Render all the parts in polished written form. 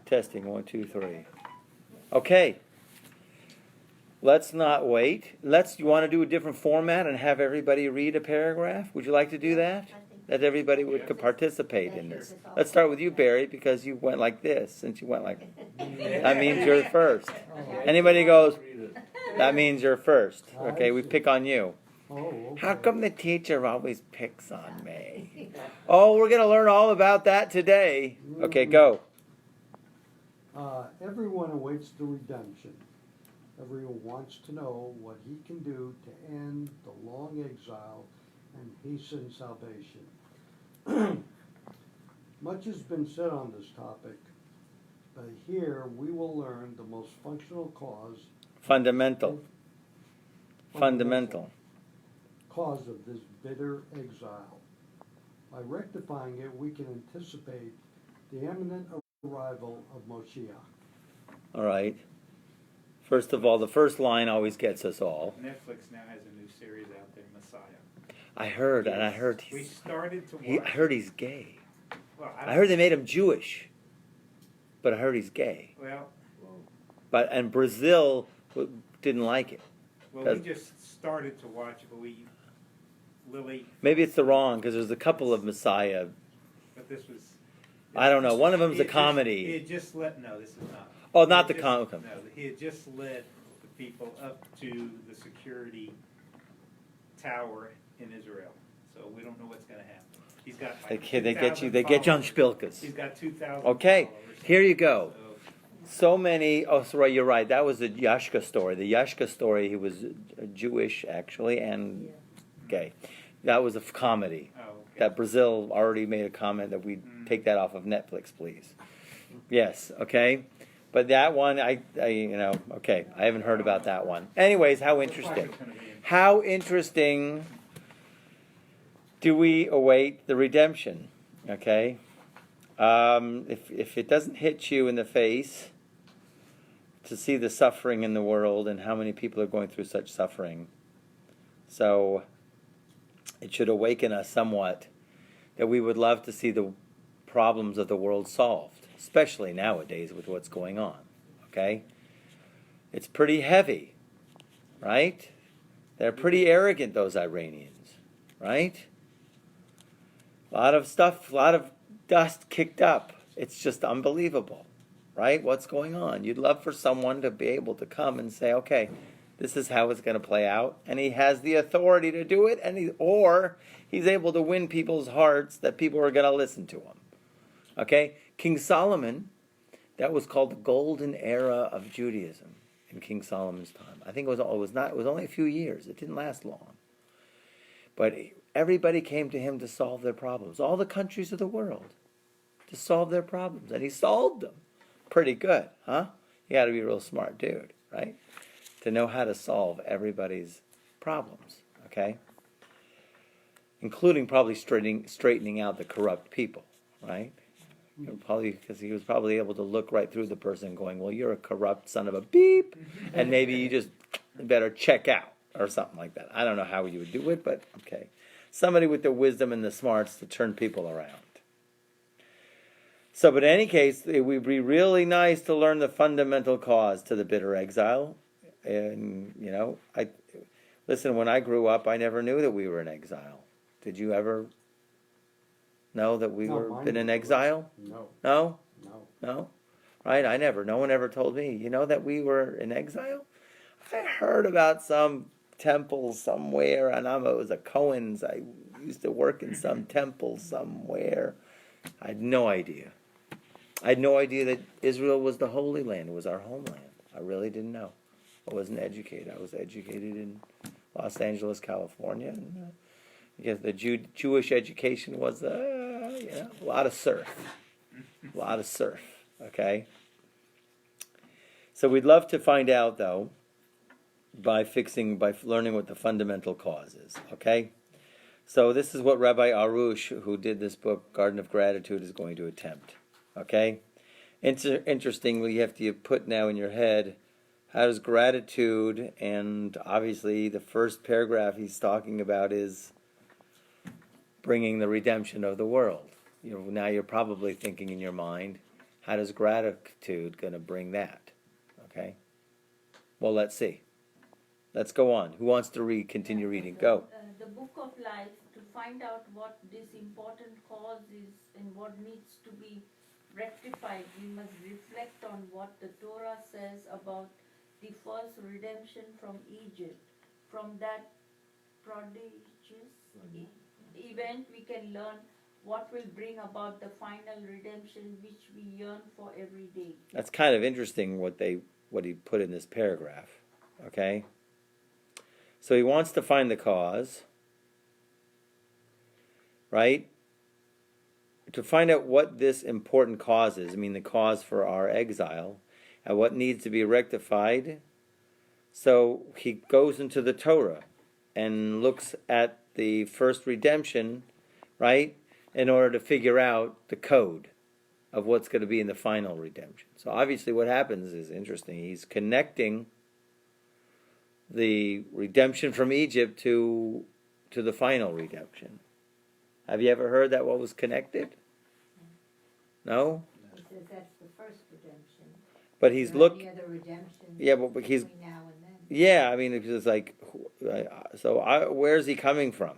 Testing, 1, 2, 3. Okay. Let's not wait. You want to do a different format and have everybody read a paragraph? Would you like to do that? That everybody could participate in this. Let's start with you, Barry, because you went like this. Since you went like, that means you're first. Anybody goes, that means you're first. Okay, we pick on you. How come the teacher always picks on me? Oh, we're going to learn all about that today. Okay, go. Everyone awaits the redemption. Everyone wants to know what he can do to end the long exile and hasten salvation. Much has been said on this topic, but here we will learn the most functional cause. Fundamental Cause of this bitter exile. By rectifying it, we can anticipate the imminent arrival of Moshiach. All right. First of all, the first line always gets us all. Netflix now has a new series out there, Messiah. I heard We started to watch. I heard he's gay. Well, I heard they made him Jewish, but I heard he's gay. Well, And Brazil didn't like it. we just started to watch it, but Lily. Maybe it's the wrong, because there's a couple of Messiah. But this was. I don't know. One of them's a comedy. He had just no, this is not. Oh, not the comedy. No, he had just led the people up to the security tower in Israel. So we don't know what's going to happen. He's got like They get you on Spilkas. He's got 2,000 Okay, followers. here you go. So many. Oh, sorry, you're right. That was the Yashka story. The Yashka story. He was Jewish actually and gay. That was a comedy. Oh, okay. That Brazil already made a comment that we take that off of Netflix, please. Yes. Okay. But that one, okay. I haven't heard about that one. Anyways, how interesting. How interesting do we await the redemption? Okay. If it doesn't hit you in the face to see the suffering in the world and how many people are going through such suffering, so it should awaken us somewhat that we would love to see the problems of the world solved, especially nowadays with what's going on. Okay? It's pretty heavy, right? They're pretty arrogant, those Iranians, right? A lot of stuff, a lot of dust kicked up. It's just unbelievable, right? What's going on? You'd love for someone to be able to come and say, okay, this is how it's going to play out, and he has the authority to do it, or he's able to win people's hearts that people are going to listen to him. Okay? King Solomon, that was called the golden era of Judaism in King Solomon's time. I think it was only a few years. It didn't last long. But everybody came to him to solve their problems. All the countries of the world to solve their problems, and he solved them. Pretty good, huh? You got to be a real smart dude, right? To know how to solve everybody's problems, okay? Including probably straightening out the corrupt people, right? Probably because he was probably able to look right through the person going, well, you're a corrupt son of a beep, and maybe you just better check out or something like that. I don't know how you would do it, but okay. Somebody with the wisdom and the smarts to turn people around. So, but in any case, it would be really nice to learn the fundamental cause to the bitter exile. And, listen, when I grew up, I never knew that we were in exile. Did you ever know that we were been in exile? No. No? No. No? Right? No one ever told me. You know that we were in exile? I heard about some temple somewhere, and it was a Cohen's. I used to work in some temple somewhere. I had no idea. I had no idea that Israel was the Holy Land. It was our homeland. I really didn't know. I wasn't educated. I was educated in Los Angeles, California. And, the Jewish education was a lot of surf. A lot of surf, okay? So we'd love to find out, though, by learning what the fundamental cause is, okay? So this is what Rabbi Arush, who did this book, Garden of Gratitude, is going to attempt, okay? Interestingly, you have to put now in your head, how does gratitude, and obviously the first paragraph he's talking about is bringing the redemption of the world. Now you're probably thinking in your mind, How does gratitude going to bring that? Okay. Well, let's see. Let's go on. Who wants to continue reading? Go. The book of life, to find out what this important cause is and what needs to be rectified, we must reflect on what the Torah says about the first redemption from Egypt. From that prodigious event, we can learn what will bring about the final redemption which we yearn for every day. That's kind of interesting what he put in this paragraph. Okay? So he wants to find the cause, right? To find out what this important cause is, I mean the cause for our exile, and what needs to be rectified. So he goes into the Torah and looks at the first redemption, right? In order to figure out the code of what's going to be in the final redemption. So obviously what happens is interesting. He's connecting the redemption from Egypt to the final redemption. Have you ever heard that what was connected? No? He says that's the first redemption. But he's Any other redemption Yeah, but he's between now and then. Yeah, I mean, it's like, where's he coming from?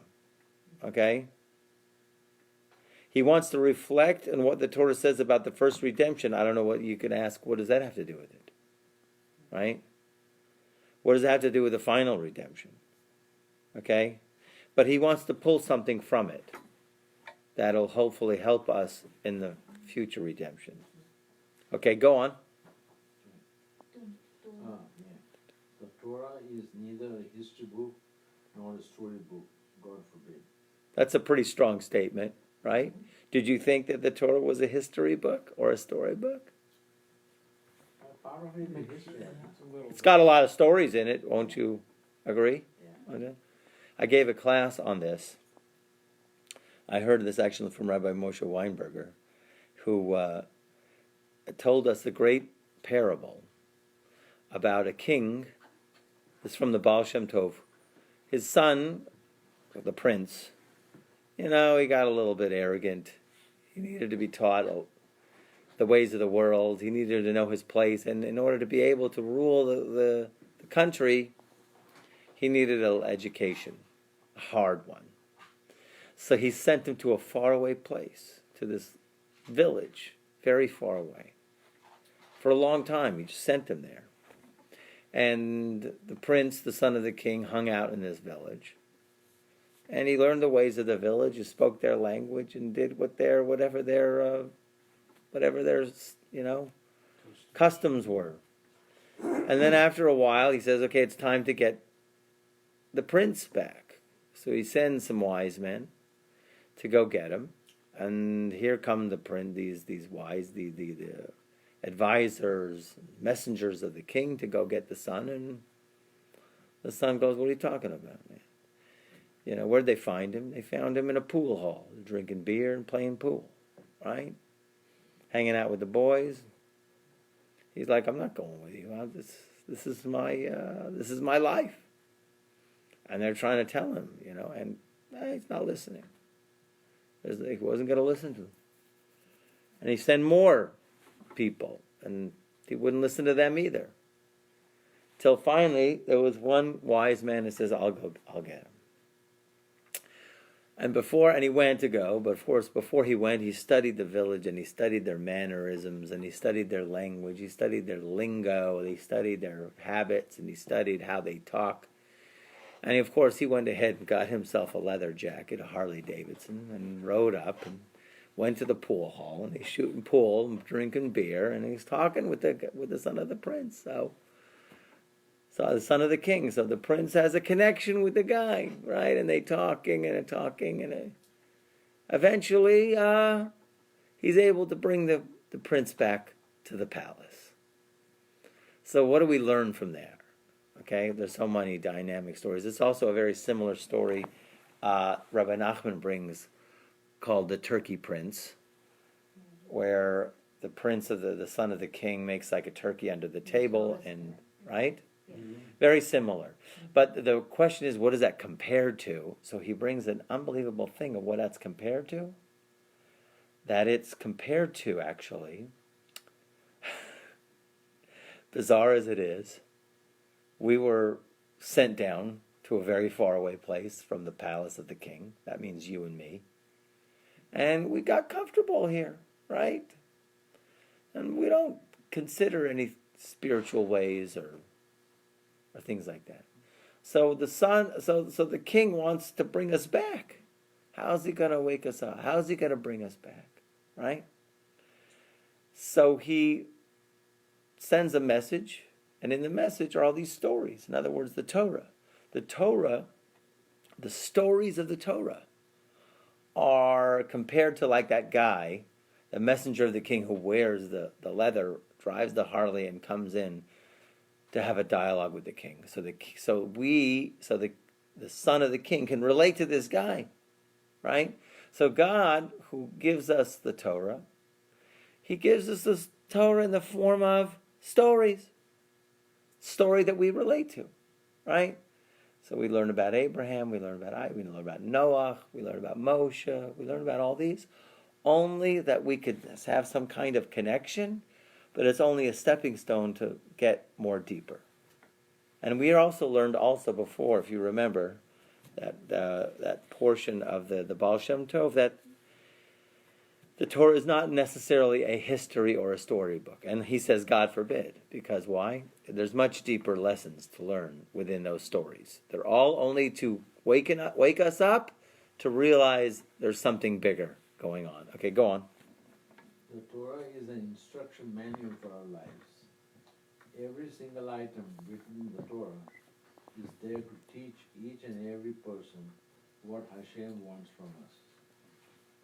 Okay? He wants to reflect on what the Torah says about the first redemption. I don't know what you can ask, what does that have to do with it? Right? What does that have to do with the final redemption? Okay? But he wants to pull something from it that'll hopefully help us in the future redemption. Okay, go on. The Torah is neither a history book nor a story book, God forbid. That's a pretty strong statement, right? Did you think that the Torah was a history book or a story book? Part of it is history. It's got a lot of stories in it, won't you agree? Okay. I gave a class on this. I heard this actually from Rabbi Moshe Weinberger, who told us a great parable about a king. It's from the Baal Shem Tov. His son, the prince, he got a little bit arrogant. He needed to be taught the ways of the world. He needed to know his place. And in order to be able to rule the country, he needed an education, a hard one. So he sent him to a faraway place, to this village, very far away. For a long time, he just sent him there. And the prince, the son of the king, hung out in this village. And he learned the ways of the village, he spoke their language, and did whatever their customs were. And then after a while, he says, okay, it's time to get the prince back. So he sends some wise men to go get him. And here come the prince, these wise, the advisors, messengers of the king to go get the son. And the son goes, what are you talking about, man? Where'd they find him? They found him in a pool hall, drinking beer and playing pool, right? Hanging out with the boys. He's like, I'm not going with you. This is my life. And they're trying to tell him, and he's not listening. He wasn't going to listen to them. And he sent more people, and he wouldn't listen to them either. Till finally, there was one wise man who says, I'll get him. And he went to go, but of course, before he went, he studied the village, and he studied their mannerisms, and he studied their language, he studied their lingo, he studied their habits, and he studied how they talk. And of course, he went ahead and got himself a leather jacket, a Harley Davidson, and rode up and went to the pool hall, and he's shooting pool and drinking beer, and he's talking with the son of the prince. So the son of the king. So the prince has a connection with the guy, right? And they talking, and eventually he's able to bring the prince back to the palace. So what do we learn from there? Okay, there's so many dynamic stories. It's also a very similar story Rabbi Nachman brings called the Turkey Prince, where the prince of the son of the king makes like a turkey under the table, and right? Very similar. But the question is, what is that compared to? So he brings an unbelievable thing of what that's compared to. That it's compared to, actually, bizarre as it is, we were sent down to a very far away place from the palace of the king. That means you and me. And we got comfortable here, right? And we don't consider any spiritual ways or things like that. So the king wants to bring us back. How's he going to wake us up? How's he going to bring us back? Right? So he sends a message, and in the message are all these stories. In other words, the Torah. The Torah, the stories of the Torah are compared to like that guy, the messenger of the king who wears the leather, drives the Harley, and comes in to have a dialogue with the king. So the son of the king can relate to this guy, right? So God, who gives us the Torah, he gives us the Torah in the form of stories. Story that we relate to, right? So we learn about Abraham, we learn about Noah, we learn about Moshe, we learn about all these, only that we could have some kind of connection, but it's only a stepping stone to get more deeper. And we also learned before, if you remember, that portion of the Baal Shem Tov, that the Torah is not necessarily a history or a storybook. And he says, God forbid. Because why? There's much deeper lessons to learn within those stories. They're all only to wake us up to realize there's something bigger going on. Okay, go on. The Torah is an instruction manual for our lives. Every single item written in the Torah is there to teach each and every person what Hashem wants from us.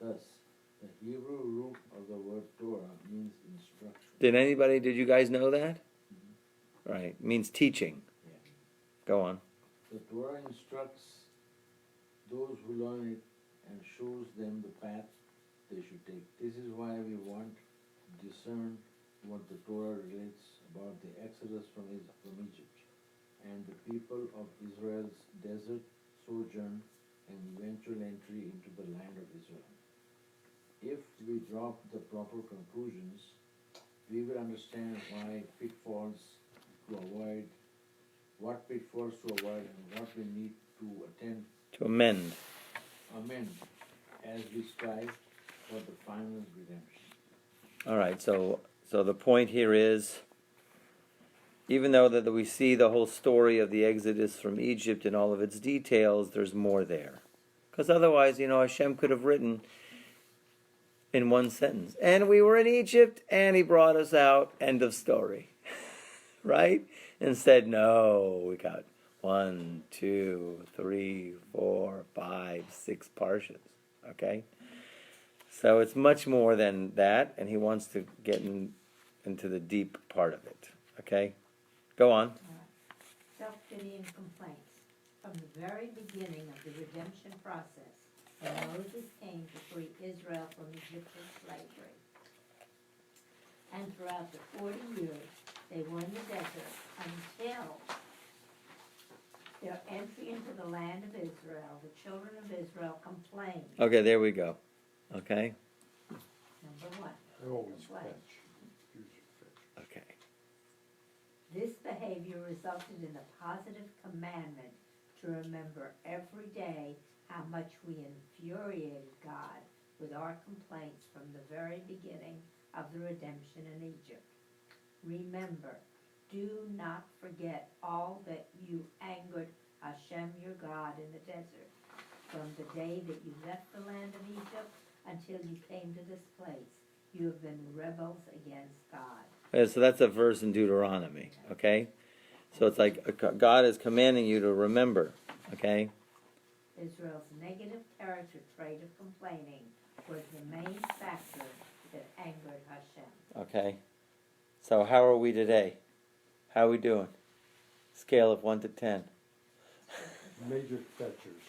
Thus, the Hebrew root of the word Torah means instruction. Did you guys know that? Mm-hmm. Right, means teaching. Yeah. Go on. The Torah instructs those who learn it and shows them the path they should take. This is why we want to discern what the Torah relates about the exodus from Egypt and the people of Israel's desert sojourn and eventual entry into the land of Israel. If we drop the proper conclusions, we will understand what pitfalls to avoid, and what we need to amend as we strive for the final redemption. All right, so the point here is, even though that we see the whole story of the Exodus from Egypt and all of its details, there's more there. Because otherwise, Hashem could have written in one sentence, and we were in Egypt, and he brought us out, end of story. Right? Instead, no, we got 1, 2, 3, 4, 5, 6 parshas. Okay? So it's much more than that, and he wants to get into the deep part of it. Okay? Go on. Self-pity and complaints. From the very beginning of the redemption process, when Moses came to free Israel from Egyptian slavery. And throughout the 40 years they were in the desert until their entry into the land of Israel, the children of Israel complained. Okay, there we go. Okay? Number 1. They always complain. fetch. Usually fetch. Okay. This behavior resulted in a positive commandment to remember every day how much we infuriated God with our complaints from the very beginning of the redemption in Egypt. Remember, do not forget all that you angered Hashem your God in the desert, from the day that you left the land of Egypt until you came to this place. You have been rebels against God. So that's a verse in Deuteronomy. Okay? So it's like God is commanding you to remember. Okay? Israel's negative character trait of complaining was the main factor that angered Hashem. Okay. So how are we today? How are we doing? Scale of 1 to 10. Major fetchers.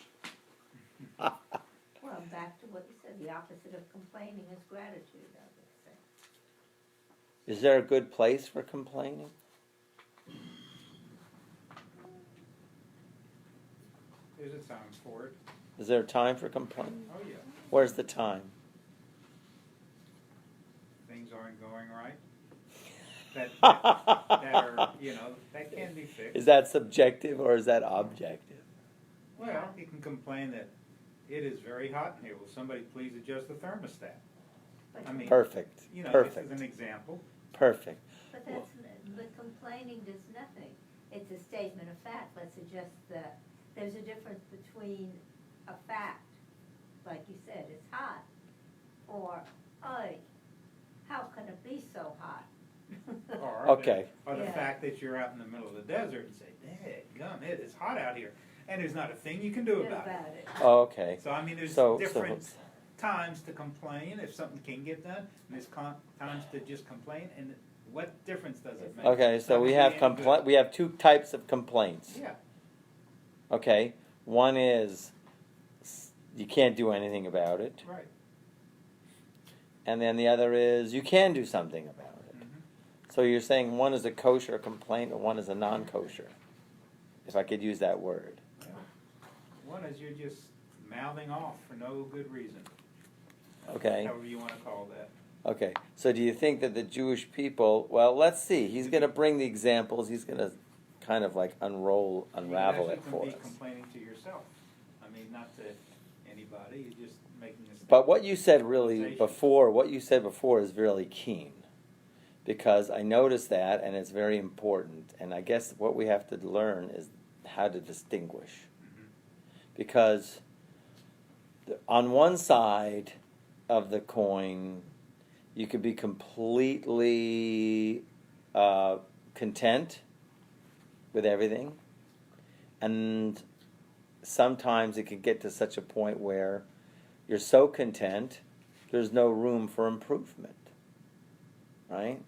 Well, back to what you said, the opposite of complaining is gratitude, I would say. Is there a good place for complaining? There's a time for it. Is there a time for complaining? Oh, yeah. Where's the time? Things aren't going right. that are, that can be fixed. Is that subjective or is that objective? Well, you can complain that it is very hot in here. Will somebody please adjust the thermostat? I mean, Perfect. this Perfect. is an example. Perfect. But that's, but complaining does nothing. It's a statement of fact. Let's adjust there's a difference between a fact, like you said, it's hot, or, oy, how can it be so hot? Or Okay. the Yeah. fact that you're out in the middle of the desert and say, "Dadgum, it is hot out here," and there's not a thing you can do Good about it. about it. Okay. So I mean, there's So different times to complain if something can get done, and there's times to just complain. And what difference does it make? okay. So we have we have two types of complaints. Yeah. Okay. One is you can't do anything about it, Right. and then the other is you can do something about it. Mhm. So you're saying one is a kosher complaint and one is a non-kosher, if I could use that word. Yeah. One is you're just mouthing off for no good reason. Okay. However you want to call that. Okay. So do you think that the Jewish people? Well, let's see. He's going to bring the examples. He's going to kind of like unravel it for You us. can be complaining to yourself. I mean, not to anybody. You're just making a statement. But what you said really Conversation. what you said before is really keen, because I noticed that, and it's very important. And I guess what we have to learn is how to distinguish, Mhm. because on one side of the coin, you could be completely content with everything, and sometimes it can get to such a point where you're so content, there's no room for improvement, right?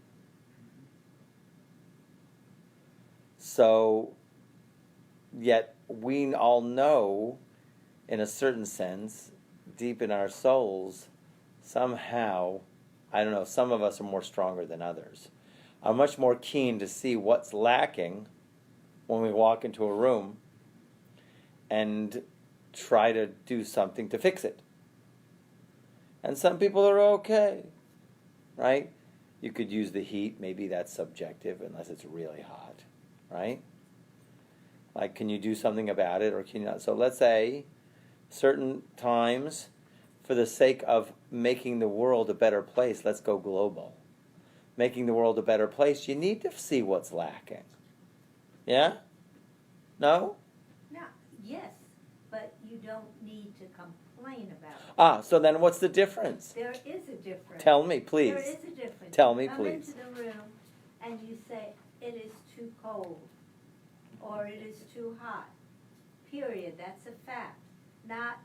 So, yet we all know, in a certain sense, deep in our souls, somehow, I don't know, some of us are more stronger than others, are much more keen to see what's lacking when we walk into a room and try to do something to fix it. And some people are okay, right? You could use the heat, maybe that's subjective unless it's really hot, right? Like, can you do something about it or can you not? So let's say certain times, for the sake of making the world a better place, let's go global. Making the world a better place, you need to see what's lacking. Yeah? No? No, yes, but you don't need to complain about it. Ah, so then what's the difference? There is a difference. Tell me, please. There is a difference. Tell me, You come please. into the room and you say, it is too cold, or it is too hot. Period, that's a fact. Not,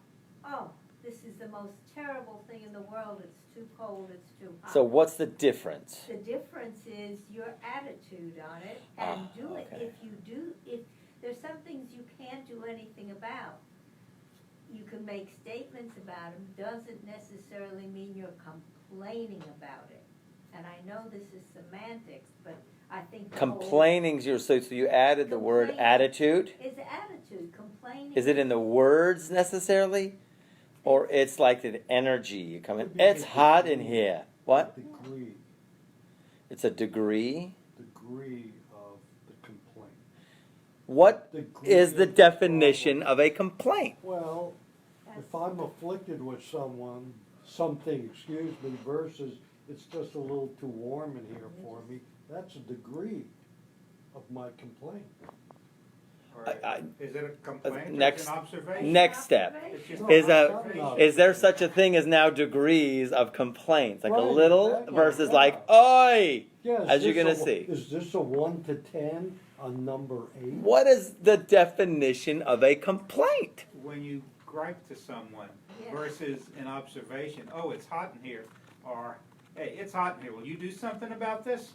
oh, this is the most terrible thing in the world, it's too cold, it's too hot. So what's the difference? The difference is your attitude on it, and do it. okay. If there's some things you can't do anything about, you can make statements about them, doesn't necessarily mean you're complaining about it. And I know this is semantics, but I think the whole- Complaining, so you added the word Complaining. attitude? is attitude, complaining. Is it in the words necessarily? Or it's like the energy you come in? It's hot in here. What? Degree It's a degree? of the complaint. What Degree is the of the definition problem. of a complaint? Well, if I'm afflicted with something, versus it's just a little too warm in here for me, that's a degree of my complaint. Or is it a complaint or next- is it an observation? Next step. It's just No, Is it's a not an is there observation. such a thing as now degrees of complaints? Like a Right, little exactly, versus yeah. like, oi! Yeah, is As you're this gonna a- see. Is this a 1 to 10 on number 8? What is the definition of a complaint? When you gripe to someone Yeah. versus an observation, oh, it's hot in here, or, hey, it's hot in here, will you do something about this?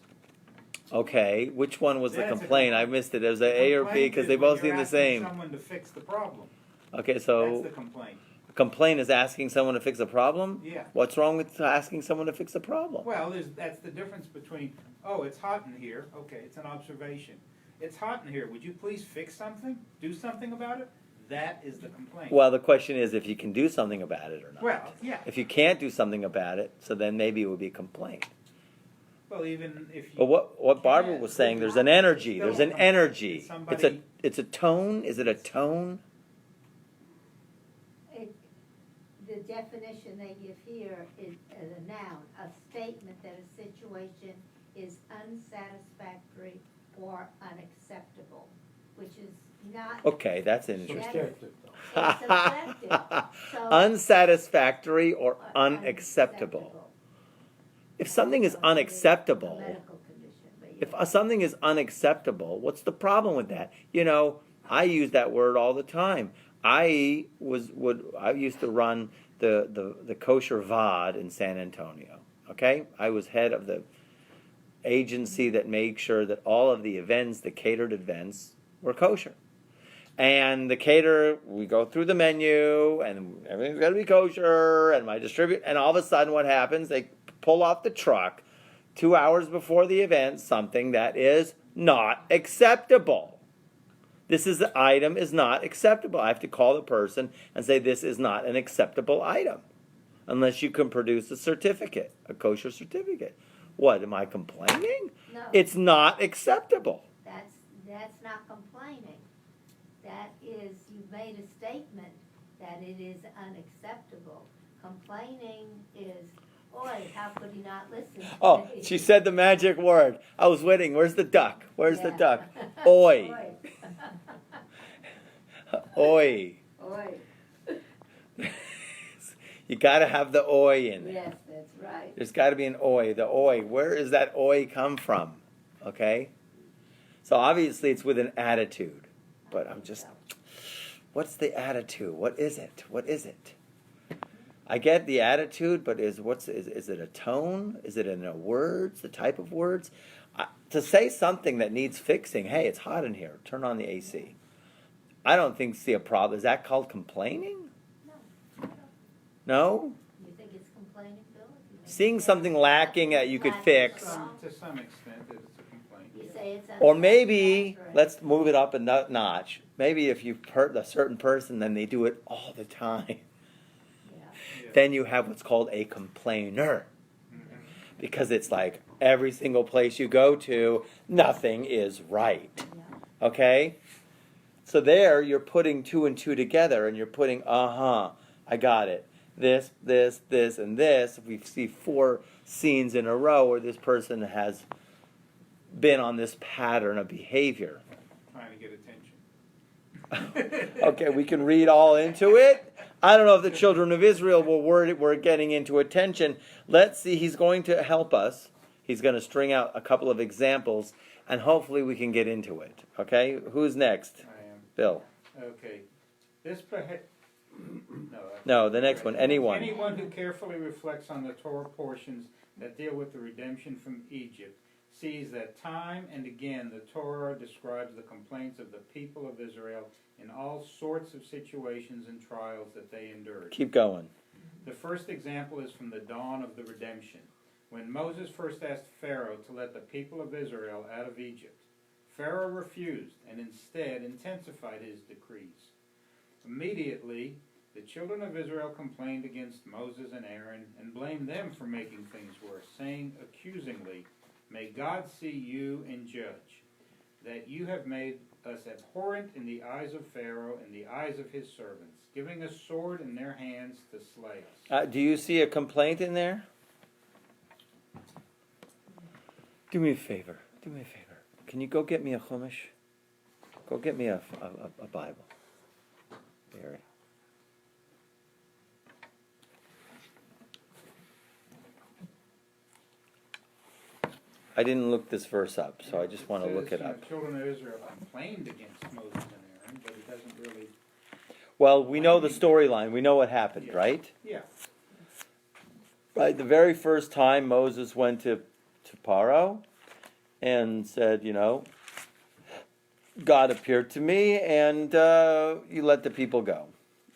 Okay, which one was the That's a complaint? I complaint. missed it. There's a A or B Complaint because is they when both you're seem the asking same. someone to fix the problem. Okay, That's so the complaint. a complaint is asking someone to fix a problem? Yeah. What's wrong with asking someone to fix a problem? Well, that's the difference between, oh, it's hot in here, okay, it's an observation. It's hot in here, would you please fix something? Do something about it? That is the complaint. Well, the question is if you can do something about it or not. Well, yeah. If you can't do something about it, so then maybe it would be a complaint. Well, even if you. But what Barbara Yeah, was saying, there's an energy. There's an energy. Somebody- It's a tone. Is it a tone? The definition they give here is as a noun, a statement that a situation is unsatisfactory or unacceptable, which is not. Okay, that's interesting. Subjective though. It's subjective, so. Unsatisfactory or or unacceptable. If something is unacceptable, A medical condition, but if yeah. something is unacceptable, what's the problem with that? You know, I use that word all the time. I used to run the kosher VOD in San Antonio. Okay, I was head of the agency that made sure that all of the events, the catered events, were kosher. And the caterer, we go through the menu, and everything's got to be kosher. And and all of a sudden, what happens? They pull off the truck 2 hours before the event, something that is not acceptable. The item is not acceptable. I have to call the person and say, this is not an acceptable item. Unless you can produce a certificate, a kosher certificate. What, am I complaining? No, It's not acceptable. that's not complaining. That is, you've made a statement that it is unacceptable. Complaining is, boy, how could he not listen? Oh, she said the magic word. I was waiting. Where's the duck? Where's the Yeah. duck? Oi. Oi. Oi. Oi. You got to have the oi in there. Yes, that's right. There's got to be an oi. The oi. Where does that oi come from? Okay? So obviously it's with an attitude. But I'm just, what's the attitude? What is it? What is it? I get the attitude, but is it a tone? Is it in the words, the type of words? To say something that needs fixing, hey, it's hot in here, turn on the AC. I don't see a problem. Is that called complaining? No. No? You think it's complaining, Bill? Seeing something lacking that you could fix. To some extent, it's a complaint. You say it's Or maybe, unsatisfactory. let's move it up a notch. Maybe if you've hurt a certain person, then they do it all the time. Yeah. Yeah. Then you have what's called a complainer. Mhm. Because it's like every single place you go to, nothing is right. Yeah. Okay? So there you're putting two and two together and you're putting, I got it. This, and this. We see 4 scenes in a row where this person has been on this pattern of behavior. Trying to get attention. Okay, we can read all into it. I don't know if the children of Israel were getting into attention. Let's see, he's going to help us. He's going to string out a couple of examples, and hopefully we can get into it. Okay, who's next? I am. Bill. Okay. No, the next one, anyone. Anyone who carefully reflects on the Torah portions that deal with the redemption from Egypt sees that time and again the Torah describes the complaints of the people of Israel in all sorts of situations and trials that they endured. Keep going. The first example is from the dawn of the redemption, when Moses first asked Pharaoh to let the people of Israel out of Egypt. Pharaoh refused and instead intensified his decrees. Immediately, the children of Israel complained against Moses and Aaron and blamed them for making things worse, saying accusingly, "May God see you and judge, that you have made us abhorrent in the eyes of Pharaoh and the eyes of his servants, giving a sword in their hands to slay us." Do you see a complaint in there? Do me a favor. Can you go get me a chumash? Go get me a Bible. Barry. I didn't look this verse up, so I just want to look it up. The children of Israel complained against Moses and Aaron, but it doesn't really... Well, we know the storyline. We know what happened, right? Yeah. Right. The very first time Moses went to Paro and said, God appeared to me and you let the people go.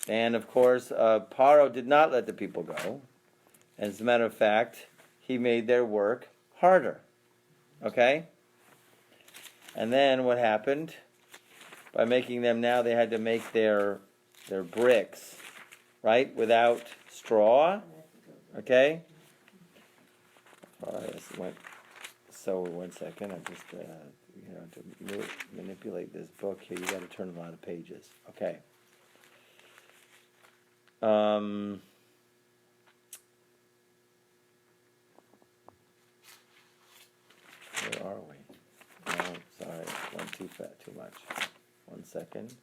And of course, Paro did not let the people go. As a matter of fact, he made their work harder. Okay? And then what happened? By making them now, they had to make their bricks, right? Without straw. Okay? So one second, I'm just, to manipulate this book here, you gotta turn a lot of pages. Okay. Where are we? No, sorry, one too much. 1 second.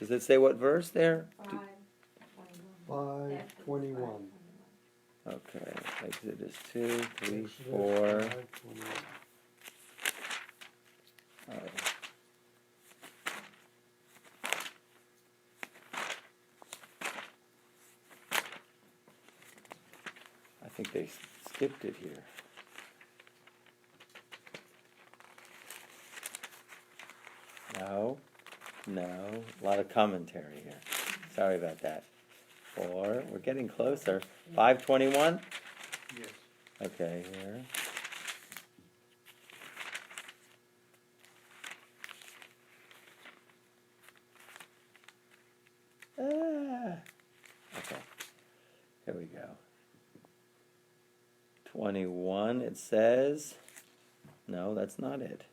Does it say what verse there? 5:21. Okay, Exodus 2, 3, Exodus 4. 5:21. I think they skipped it here. No, a lot of commentary here. Sorry about that. 4, we're getting closer. 5:21? Yes. Okay, here. Okay, here we go. 21, it says. No, that's not it.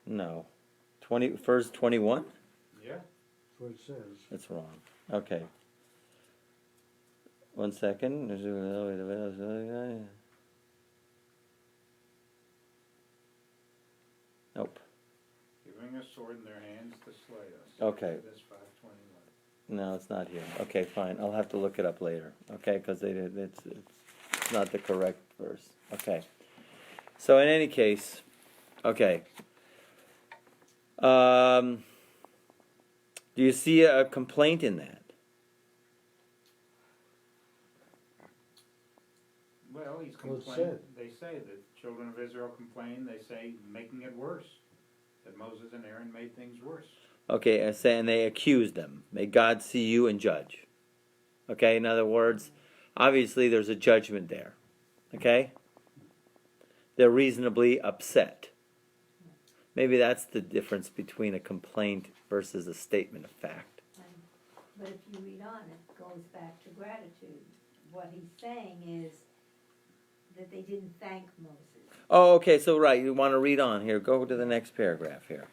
No. Verse 21? Yeah. That's what it says. That's wrong. Okay. 1 second. Nope. Giving a sword in their hands to slay us. Okay. That's 5:21. No, it's not here. Okay, fine. I'll have to look it up later. Okay, because it's not the correct verse. Okay. So in any case, okay. Do you see a complaint in that? Well, he's Well, it complaining. said. They say that children of Israel complain. They say making it worse. That Moses and Aaron made things worse. Okay, and they accuse them. May God see you and judge. Okay, in other words, obviously there's a judgment there. Okay? They're reasonably upset. Maybe that's the difference between a complaint versus a statement of fact. But if you read on, it goes back to gratitude. What he's saying is that they didn't thank Moses. Oh, okay, so right, you want to read on here. Go to the next paragraph here.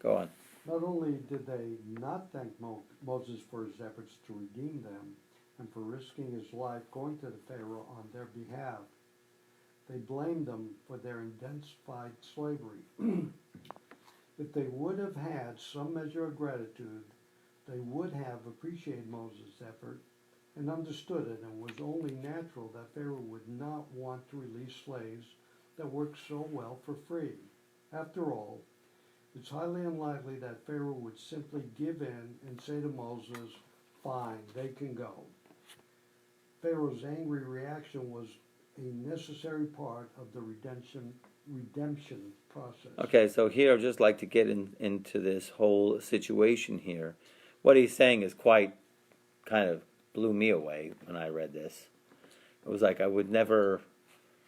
Go on. Not only did they not thank Moses for his efforts to redeem them and for risking his life going to the Pharaoh on their behalf, they blamed them for their intensified slavery. If they would have had some measure of gratitude, they would have appreciated Moses' effort and understood it, and was only natural that Pharaoh would not want to release slaves that worked so well for free. After all, it's highly unlikely that Pharaoh would simply give in and say to Moses, "Fine, they can go." Pharaoh's angry reaction was a necessary part of the redemption process. Okay, so here I'd just like to get into this whole situation here. What he's saying is quite kind of blew me away when I read this. It was like I would never,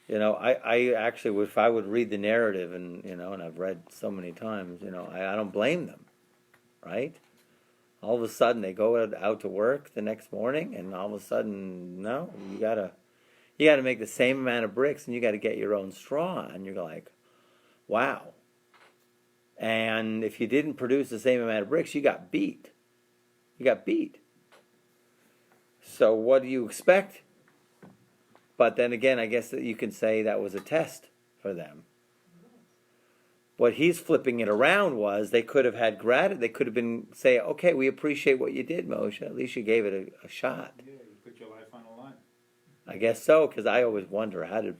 I actually, if I would read the narrative and I've read so many times, I don't blame them, right? All of a sudden they go out to work the next morning and all of a sudden, no, you gotta make the same amount of bricks and you gotta get your own straw, and you're like, wow. And if you didn't produce the same amount of bricks, you got beat. So what do you expect? But then again, I guess that you can say that was a test for them. What he's flipping it around was they could have had gratitude. They could have been say, okay, we appreciate what you did, Moshe. At least you gave it a shot. Yeah, you put your life on the line. I guess so, because I always wonder, how did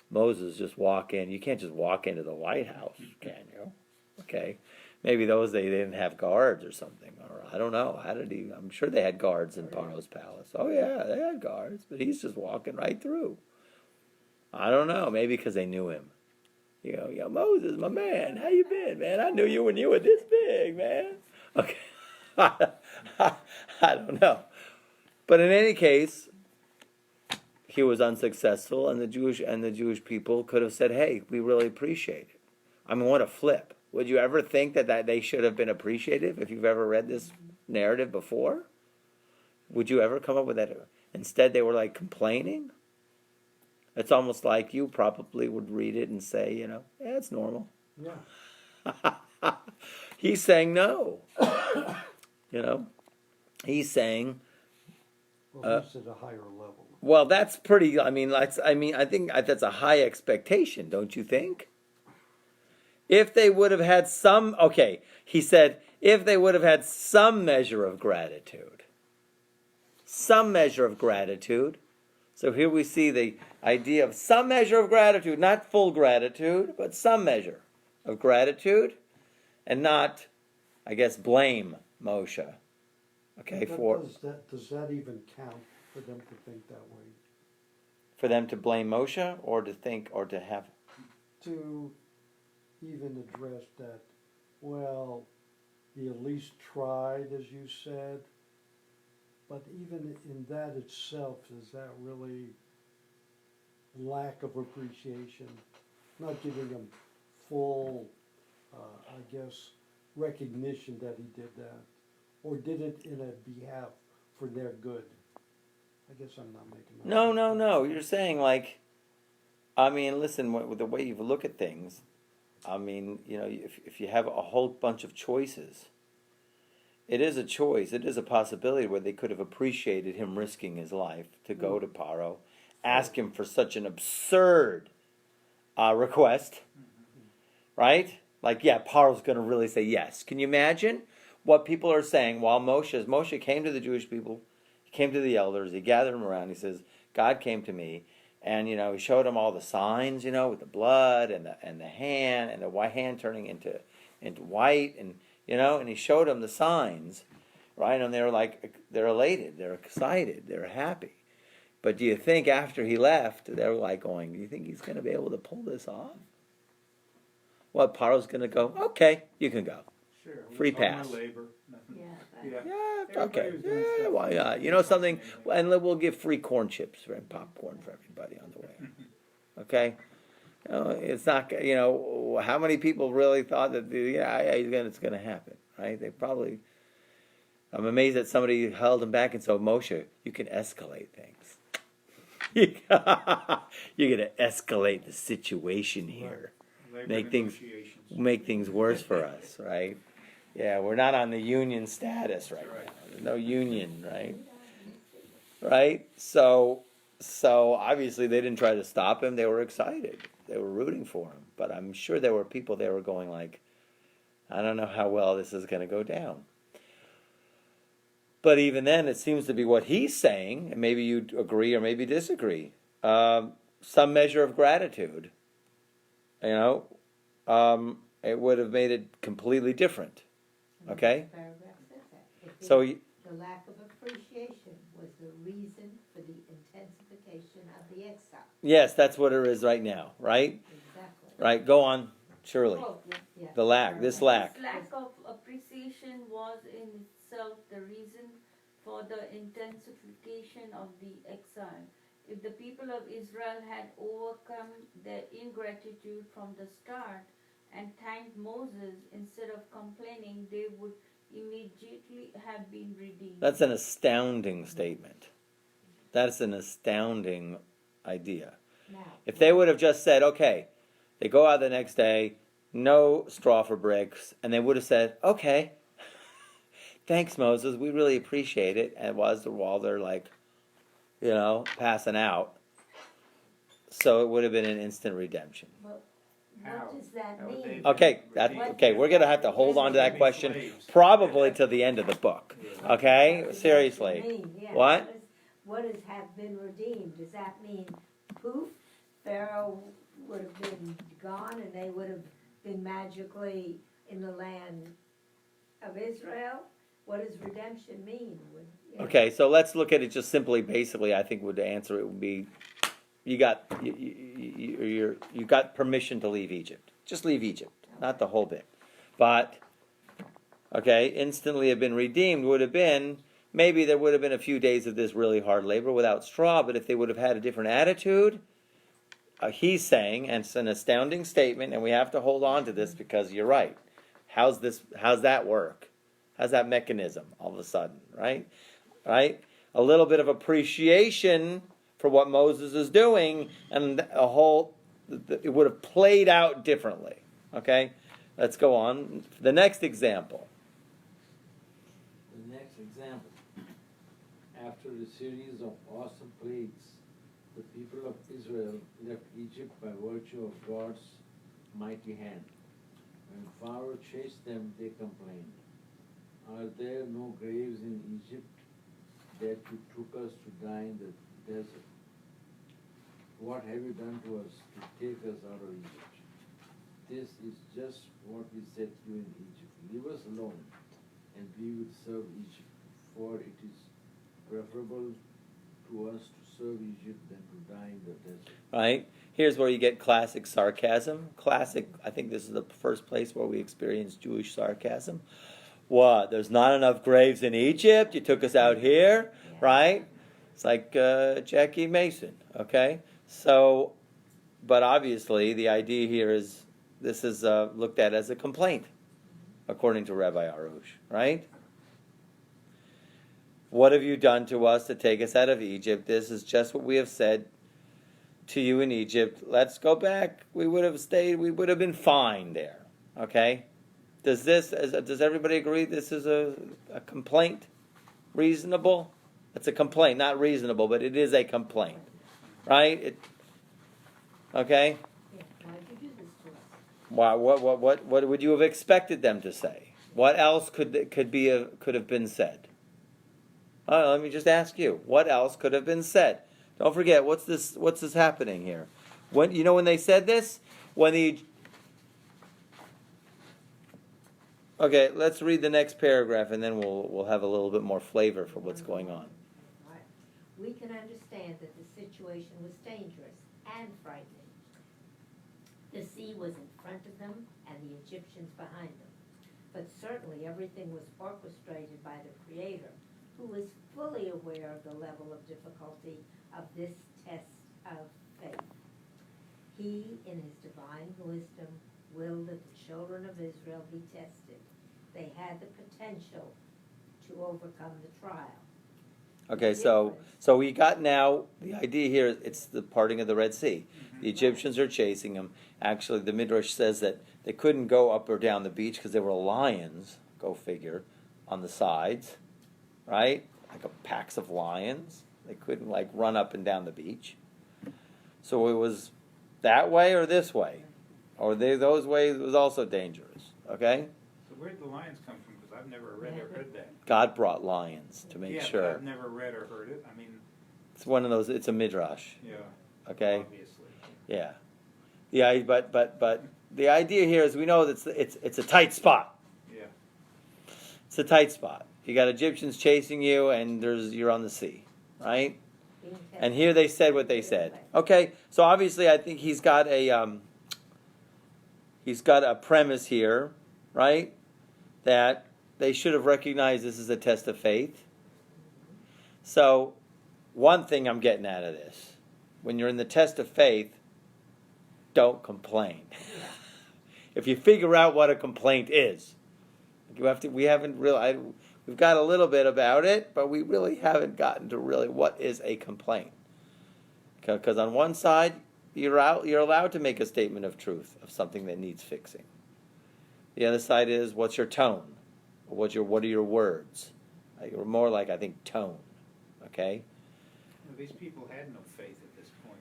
Moses just walk in? You can't just walk into the White House, can you? Okay. Maybe they didn't have guards or something, or I don't know. How did he? I'm sure they had guards in Paro's palace. Oh yeah, they had guards, but he's just walking right through. I don't know. Maybe because they knew him. Yo, Moses, my man, how you been, man? I knew you when you were this big, man. Okay, I don't know, but in any case, he was unsuccessful, and the Jewish people could have said, "Hey, we really appreciate it." I mean, what a flip! Would you ever think that they should have been appreciative if you've ever read this narrative before? Would you ever come up with that? Instead, they were like complaining. It's almost like you probably would read it and say, yeah, it's normal. Yeah. He's saying no. He's saying, Well, he's at a higher level. well, that's pretty. I think that's a high expectation, don't you think? If they would have had some, he said, if they would have had some measure of gratitude. Some measure of gratitude. So here we see the idea of some measure of gratitude, not full gratitude, but some measure of gratitude, and not, I guess, blame Moshe. Okay, Does that even count for them to think that way? For them to blame Moshe, or to think, or to have. To even address that, well, he at least tried, as you said, but even in that itself, is that really lack of appreciation? Not giving him full, recognition that he did that, or did it in a behalf for their good? I guess I'm not making that. No. You're saying listen, with the way you look at things, if you have a whole bunch of choices, it is a choice. It is a possibility where they could have appreciated him risking his life to go to Paro, ask him for such an absurd request, right? Paro's going to really say yes. Can you imagine what people are saying while Moshe came to the Jewish people, he came to the elders, he gathered them around, he says, God came to me, and he showed them all the signs, with the blood and the hand, and the white hand turning into white, and he showed them the signs, right? And they're elated, they're excited, they're happy. But do you think after he left, they're going, do you think he's going to be able to pull this off? What, Paro's going to go, okay, you can go. Sure. Free pass. Labor. Yeah. Yeah, okay. Everybody was doing Yeah, stuff. why not? Something, and we'll give free corn chips and popcorn for everybody on the way. Okay? It's not, how many people really thought that, it's going to happen, right? They probably, I'm amazed that somebody held him back and said, Moshe, you can escalate things. You're going to escalate the situation here. Labor Make things worse for us, right? Yeah, we're not on the union status right now. There's no union, right? Right? So obviously they didn't try to stop him. They were excited. They were rooting for him. But I'm sure there were people there were going I don't know how well this is going to go down. But even then, it seems to be what he's saying, and maybe you agree or maybe disagree. Some measure of gratitude. It would have made it completely different. Okay? The paragraph says that. The lack of appreciation was the reason for the intensification of the exile. Yes, that's what it is right now, right? Exactly. Right, go on, Shirley. Yeah. The lack, this lack. This lack of appreciation was in itself the reason for the intensification of the exile. If the people of Israel had overcome their ingratitude from the start and thanked Moses instead of complaining, they would immediately have been redeemed. That's an astounding statement. That's an astounding idea. Now, If they would have just said, okay, they go out the next day, no straw for bricks, and they would have said, okay, thanks, Moses, we really appreciate it, and while they're passing out, so it would have been an instant redemption. what does that mean? Okay, we're going to have to hold on to that question probably to the end of the book. Okay? Seriously. Yeah. What? What does have been redeemed? Does that mean poof, Pharaoh would have been gone and they would have been magically in the land of Israel? What does redemption mean? Okay, so let's look at it just simply, basically, I think the answer it would be, you got permission to leave Egypt. Just leave Egypt, not the whole bit. But, instantly have been redeemed would have been, maybe there would have been a few days of this really hard labor without straw, but if they would have had a different attitude, he's saying, and it's an astounding statement, and we have to hold on to this because you're right. How's that work? How's that mechanism all of a sudden, right? Right? A little bit of appreciation for what Moses is doing, and it would have played out differently. Okay? Let's go on. The next example. The next example. After a series of awesome plagues, the people of Israel left Egypt by virtue of God's mighty hand. When Pharaoh chased them, they complained, "Are there no graves in Egypt that you took us to die in the desert? What have you done to us to take us out of Egypt? This is just what we said to you in Egypt. Leave us alone, and we will serve Egypt, for it is preferable to us to serve Egypt than to die in the desert." Right? Here's where you get classic sarcasm. I think this is the first place where we experience Jewish sarcasm. What? There's not enough graves in Egypt? You took us out here? Right? It's like Jackie Mason. Okay? So, but obviously the idea here is this is looked at as a complaint, according to Rabbi Arush. Right? What have you done to us to take us out of Egypt? This is just what we have said to you in Egypt. Let's go back. We would have stayed. We would have been fine there. Okay? Does everybody agree this is a complaint? Reasonable? It's a complaint, not reasonable, but it is a complaint. Right? Okay? Yeah, why did you do this to us? Why, what would you have expected them to say? What else could have been said? Let me just ask you. What else could have been said? Don't forget, what's this happening here? When they said this? Okay, let's read the next paragraph and then we'll have a little bit more flavor for what's going on. Right. We can understand that the situation was dangerous and frightening. The sea was in front of them and the Egyptians behind them. But certainly everything was orchestrated by the Creator, who was fully aware of the level of difficulty of this test of faith. He, in his divine wisdom, willed that the children of Israel be tested. They had the potential to overcome the trial. Okay, so we got now, the idea here, it's the parting of the Red Sea. The Egyptians are chasing them. Actually, the Midrash says that they couldn't go up or down the beach because there were lions, go figure, on the sides, right? Like packs of lions. They couldn't run up and down the beach. So it was that way or this way. Or those ways was also dangerous. Okay? So where did the lions come from? Because I've never read or heard that. God brought lions to make sure. But I've never read or heard it. I mean, it's one of those. It's a midrash. Yeah. Okay. Obviously. Yeah. But the idea here is we know that it's a tight spot. Yeah. It's a tight spot. You got Egyptians chasing you, and you're on the sea, right? And here they said what they said. Okay. So obviously, I think he's got a premise here, right? That they should have recognized this is a test of faith. So, one thing I'm getting out of this, when you're in the test of faith, don't complain. If you figure out what a complaint is, we've got a little bit about it, but we really haven't gotten to really what is a complaint. Because on one side, you're allowed to make a statement of truth of something that needs fixing. The other side is, what's your tone? What are your words? You're more like, I think, tone. Okay? Well, these people had no faith at this point.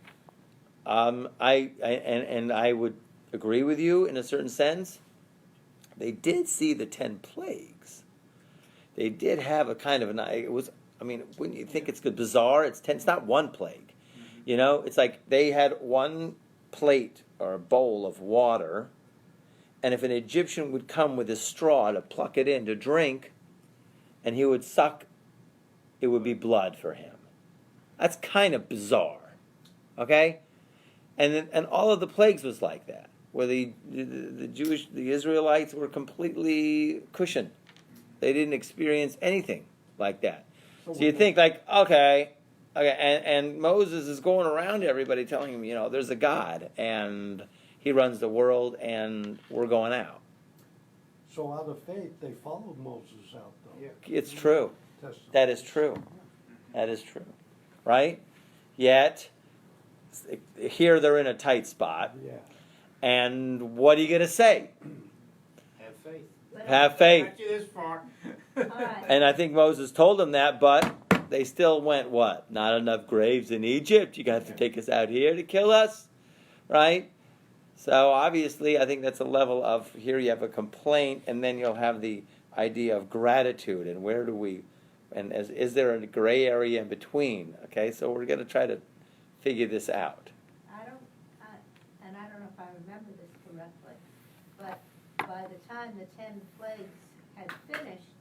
I would agree with you in a certain sense. They did see the 10 plagues. They did have a kind of when you think it's bizarre, it's 10. It's not one plague. Mm-hmm. It's like they had one plate or a bowl of water, and if an Egyptian would come with a straw to pluck it in to drink, and he would suck, it would be blood for him. That's kind of bizarre, okay? And all of the plagues was like that, where the Israelites were completely cushioned. They didn't experience anything like that. So you think okay, and Moses is going around to everybody telling him, there's a God, and he runs the world, and we're going out. So out of faith, they followed Moses out though. Yeah. It's true. Testimony. That is true. That is true. Right? Yet, here they're in a tight spot. Yeah. And what are you going to say? Have faith. But Have faith. Got you this far. all right. And I think Moses told them that, but they still went, what? Not enough graves in Egypt? You got to take us out here to kill us? Right? So obviously, I think that's a level of, here you have a complaint, and then you'll have the idea of gratitude, and where do we, and is there a gray area in between? Okay, so we're going to try to figure this out. And I don't know if I remember this correctly, but by the time the 10 plagues had finished,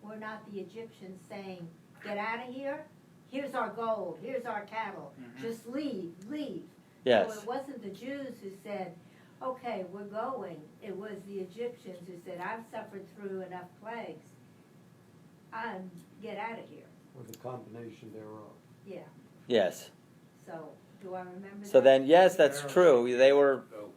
were not the Egyptians saying, get out of here? Here's our gold, here's our cattle, just leave. Yes. So it wasn't the Jews who said, okay, we're going. It was the Egyptians who said, I've suffered through enough plagues. Get out of here. Or the combination thereof. Yeah, Yes. so do I remember that? So then, yes, that's true. They were, Go.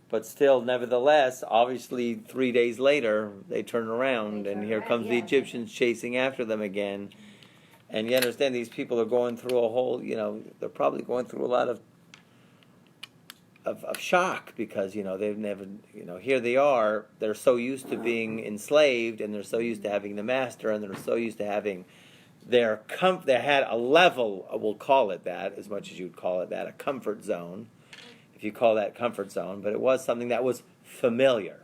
but still, nevertheless, obviously 3 days later, they turn around, They and turn here around, comes the yeah. Egyptians chasing after them again. And you understand, these people are going through a whole, they're probably going through a lot of shock, because, they've never, here they are, they're so used to being enslaved, and they're so used to having the master, and they're so used to having they had a level, we'll call it that, as much as you'd call it that, a comfort zone, if you call that comfort zone, but it was something that was familiar.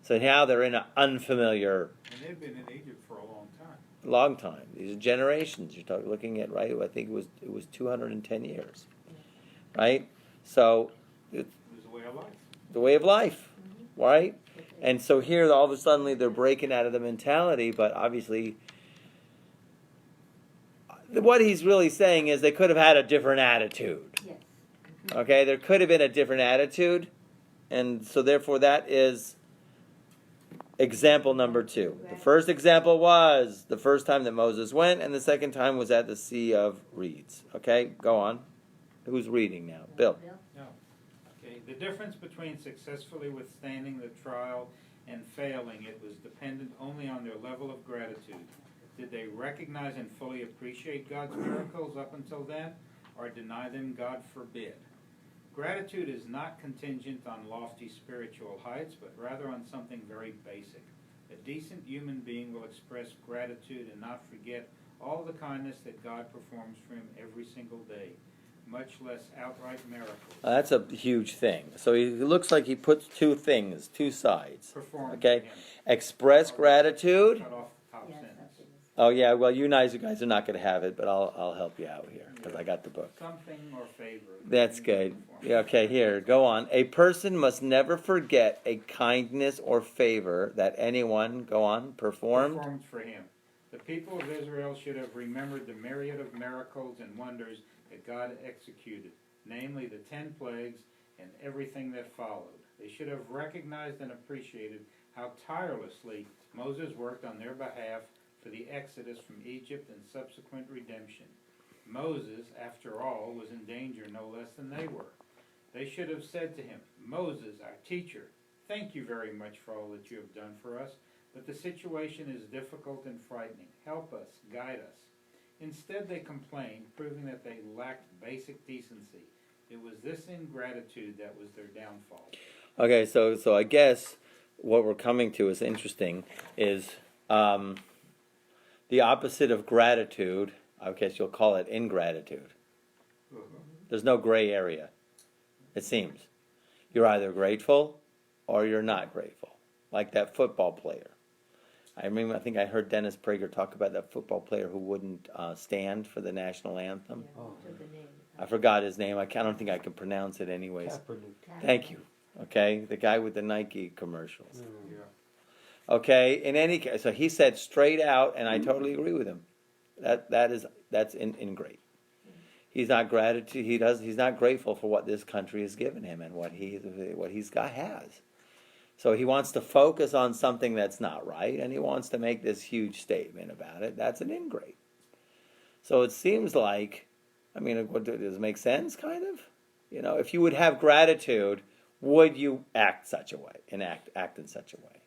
So now they're in an unfamiliar And they've been in Egypt for a long time. These are generations you're looking at, right? I think it was 210 years, right? So It was a way of life. the way of life, right? And so here, all of a sudden, they're breaking out of the mentality, but obviously, what he's really saying is they could have had a different attitude. Yes. Okay, there could have been a different attitude, and so therefore that is example number 2. The first example was the first time that Moses went, and the second time was at the Sea of Reeds. Okay, go on. Who's reading now? Bill. No. Okay. The difference between successfully withstanding the trial and failing it was dependent only on their level of gratitude. Did they recognize and fully appreciate God's miracles up until then, or deny them? God forbid. Gratitude is not contingent on lofty spiritual heights, but rather on something very basic. A decent human being will express gratitude and not forget all the kindness that God performs for him every single day, much less outright miracles. That's a huge thing. So he looks like he puts two sides. Performed Okay, for him. express gratitude. Cut off the top Yes, sentence. something. Oh yeah, well you guys are not going to have it, but I'll help you out here because I got the book. Something or favor. That's good. Yeah, okay, here, go on. A person must never forget a kindness or favor that anyone, go on, performed. Performed for him. The people of Israel should have remembered the myriad of miracles and wonders that God executed, namely the 10 plagues and everything that followed. They should have recognized and appreciated how tirelessly Moses worked on their behalf for the exodus from Egypt and subsequent redemption. Moses, after all, was in danger no less than they were. They should have said to him, Moses, our teacher, thank you very much for all that you have done for us, but the situation is difficult and frightening. Help us, guide us. Instead, they complained, proving that they lacked basic decency. It was this ingratitude that was their downfall. Okay, so I guess what we're coming to is interesting, is the opposite of gratitude, I guess you'll call it ingratitude. There's no gray area, it seems. You're either grateful or you're not grateful, like that football player. I think I heard Dennis Prager talk about that football player who wouldn't stand for the national anthem. Oh. Took the name. I forgot his name. I don't think I can pronounce it anyways. Kaepernick. Thank you. Okay, the guy with the Nike commercials. Yeah. Okay, in any case, so he said straight out, and I totally agree with him. That's ingrate. He's not gratitude. He's not grateful for what this country has given him and what he's got has. So he wants to focus on something that's not right, and he wants to make this huge statement about it. That's an ingrate. So it seems like, does it make sense, kind of? If you would have gratitude, would you act such a way and act in such a way?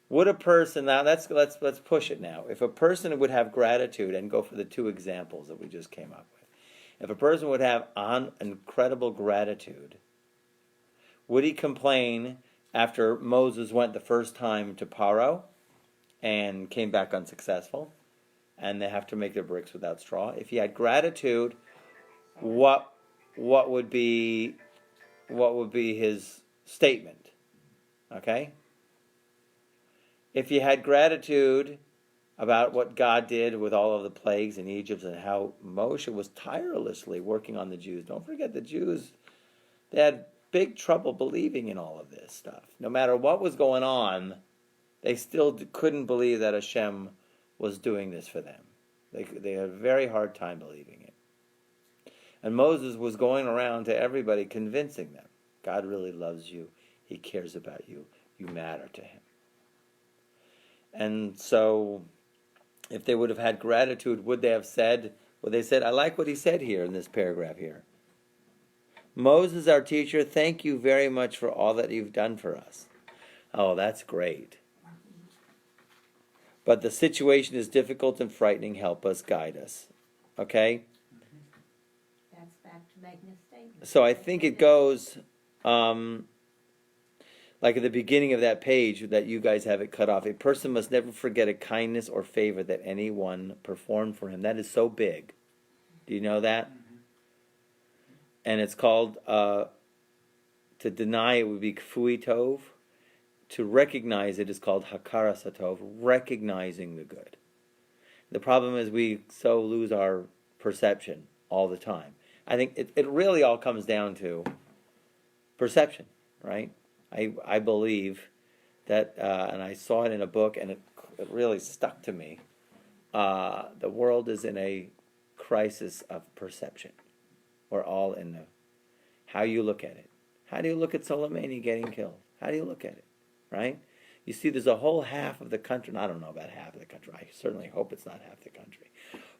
Would a person, now let's push it now. If a person would have gratitude, and go for the two examples that we just came up with. If a person would have incredible gratitude, would he complain after Moses went the first time to Paro and came back unsuccessful, and they have to make their bricks without straw? If he had gratitude, what would be his statement? Okay? If you had gratitude about what God did with all of the plagues in Egypt and how Moshe was tirelessly working on the Jews. Don't forget the Jews, they had big trouble believing in all of this stuff. No matter what was going on, they still couldn't believe that Hashem was doing this for them. They had a very hard time believing it. And Moses was going around to everybody convincing them, God really loves you, He cares about you, you matter to Him. And so, if they would have had gratitude, would they said, I like what he said here in this paragraph here. Moses, our teacher, thank you very much for all that you've done for us. Oh, that's great. But the situation is difficult and frightening. Help us, guide us. Okay? That's back to making a statement. So I think it goes, like at the beginning of that page that you guys have it cut off. A person must never forget a kindness or favor that anyone performed for him. That is so big. Do you know that? And it's called, to deny it would be kfui tov. To recognize it is called hakara satov, recognizing the good. The problem is we so lose our perception all the time. I think it really all comes down to perception, right? I believe that, and I saw it in a book, and it really stuck to me. The world is in a crisis of perception. We're all in the, how you look at it. How do you look at Soleimani getting killed? How do you look at it, right? You see, there's a whole half of the country, and I don't know about half of the country. I certainly hope it's not half the country.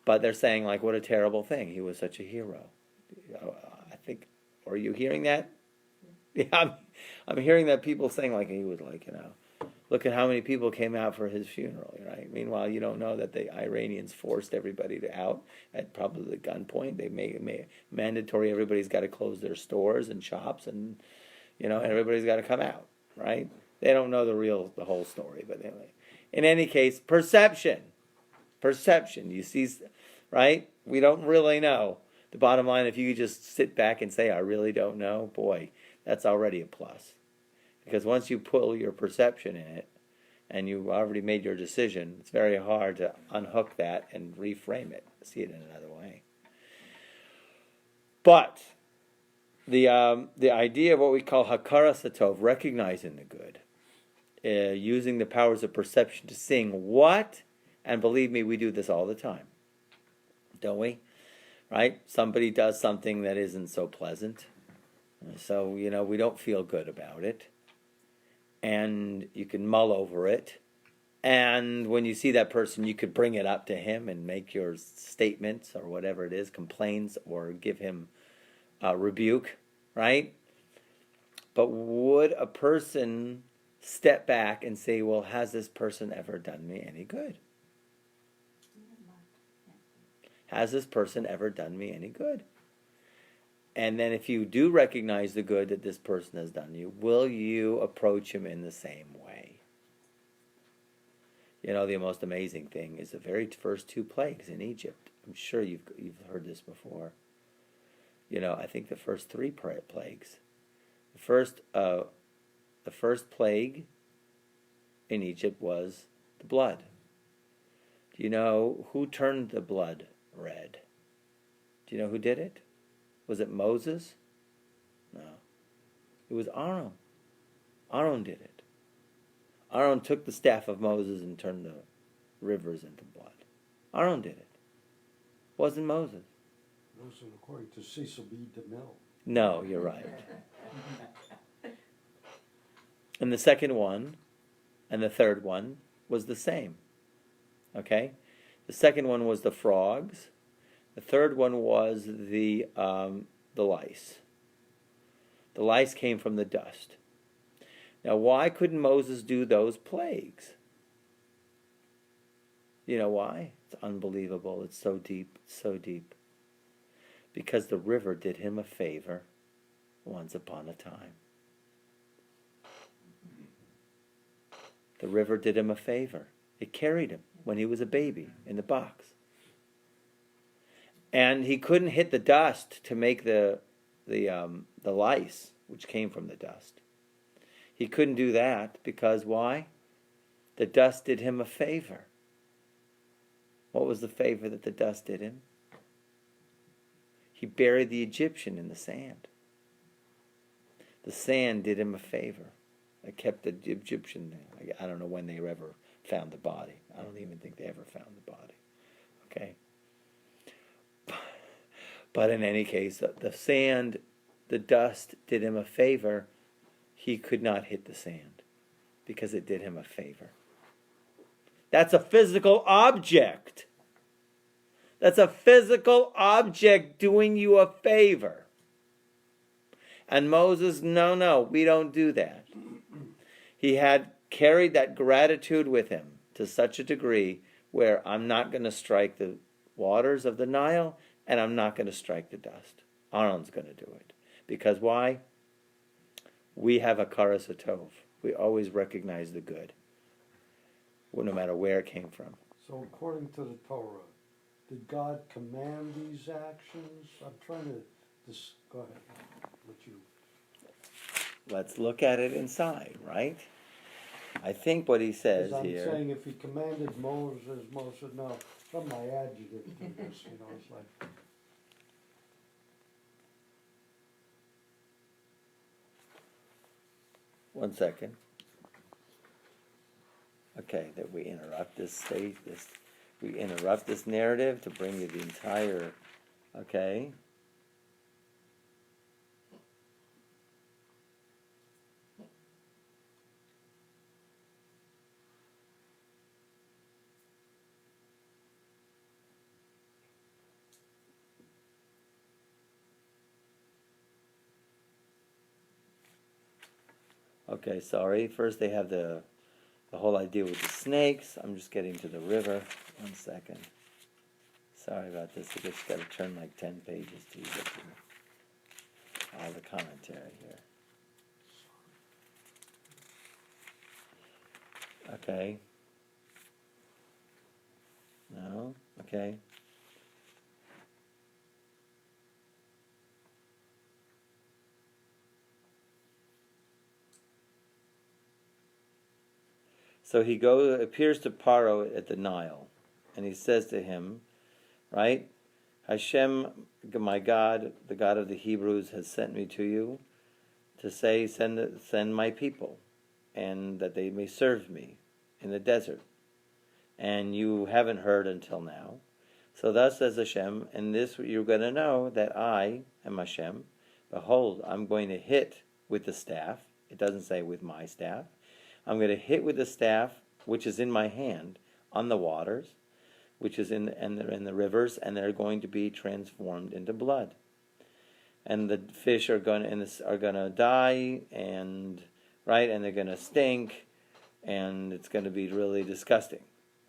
But they're saying, like, what a terrible thing. He was such a hero. I think, are you hearing that? Yeah, I'm hearing that people saying, like, he was like, look at how many people came out for his funeral, right? Meanwhile, you don't know that the Iranians forced everybody out at probably the gunpoint. They made mandatory, everybody's got to close their stores and shops, and, everybody's got to come out, right? They don't know the whole story, but anyway. In any case, perception. You see, right? We don't really know. The bottom line, if you just sit back and say, I really don't know, boy, that's already a plus. Because once you pull your perception in it, and you've already made your decision, it's very hard to unhook that and reframe it, see it in another way. But the idea of what we call hakara satov, recognizing the good, using the powers of perception to sing what, and believe me, we do this all the time, don't we? Right? Somebody does something that isn't so pleasant. So, we don't feel good about it. And you can mull over it. And when you see that person, you could bring it up to him and make your statements or whatever it is, complaints, or give him a rebuke, right? But would a person step back and say, well, has this person ever done me any good? Has this person ever done me any good? And then if you do recognize the good that this person has done you, will you approach him in the same way? The most amazing thing is the very first 2 plagues in Egypt. I'm sure you've heard this before. I think the first 3 plagues. The first plague in Egypt was the blood. Do you know who turned the blood red? Do you know who did it? Was it Moses? No. It was Aaron. Aaron did it. Aaron took the staff of Moses and turned the rivers into blood. Aaron did it. It wasn't Moses. It wasn't according to Cecil B. DeMille. No, you're right. And the second one and the third one was the same. Okay? The second one was the frogs. The third one was the lice. The lice came from the dust. Now, why couldn't Moses do those plagues? You know why? It's unbelievable. It's so deep. It's so deep. Because the river did him a favor once upon a time. The river did him a favor. It carried him when he was a baby in the box. And he couldn't hit the dust to make the lice, which came from the dust. He couldn't do that because why? The dust did him a favor. What was the favor that the dust did him? He buried the Egyptian in the sand. The sand did him a favor. It kept the Egyptian there. I don't know when they ever found the body. I don't even think they ever found the body. Okay? But in any case, the sand, the dust did him a favor. He could not hit the sand because it did him a favor. That's a physical object. That's a physical object doing you a favor. And Moses, no, we don't do that. He had carried that gratitude with him to such a degree where I'm not going to strike the waters of the Nile and I'm not going to strike the dust. Aaron's going to do it. Because why? We have a karas hatov. We always recognize the good, no matter where it came from. So according to the Torah, did God command these actions? I'm trying to go ahead. Let's look at it inside, right? I think what he says I'm here. saying if he commanded Moses, no, some of my adjective to this, it's like. One second. Okay, that we interrupt this stage. We interrupt this narrative to bring you the entire. Okay. Okay, sorry. First they have the whole idea with the snakes. I'm just getting to the river. 1 second. Sorry about this. I just got to turn like 10 pages to get to all the commentary here. Okay. No? Okay. So he appears to Paro at the Nile, and he says to him, right, Hashem, my God, the God of the Hebrews, has sent me to you to say, send my people, and that they may serve me in the desert. And you haven't heard until now. So thus says Hashem, and this you're going to know that I am Hashem. Behold, I'm going to hit with the staff. It doesn't say with my staff. I'm going to hit with the staff, which is in my hand, on the waters, which is in the rivers, and they're going to be transformed into blood. And the fish are going to die, and right, and they're going to stink, and it's going to be really disgusting.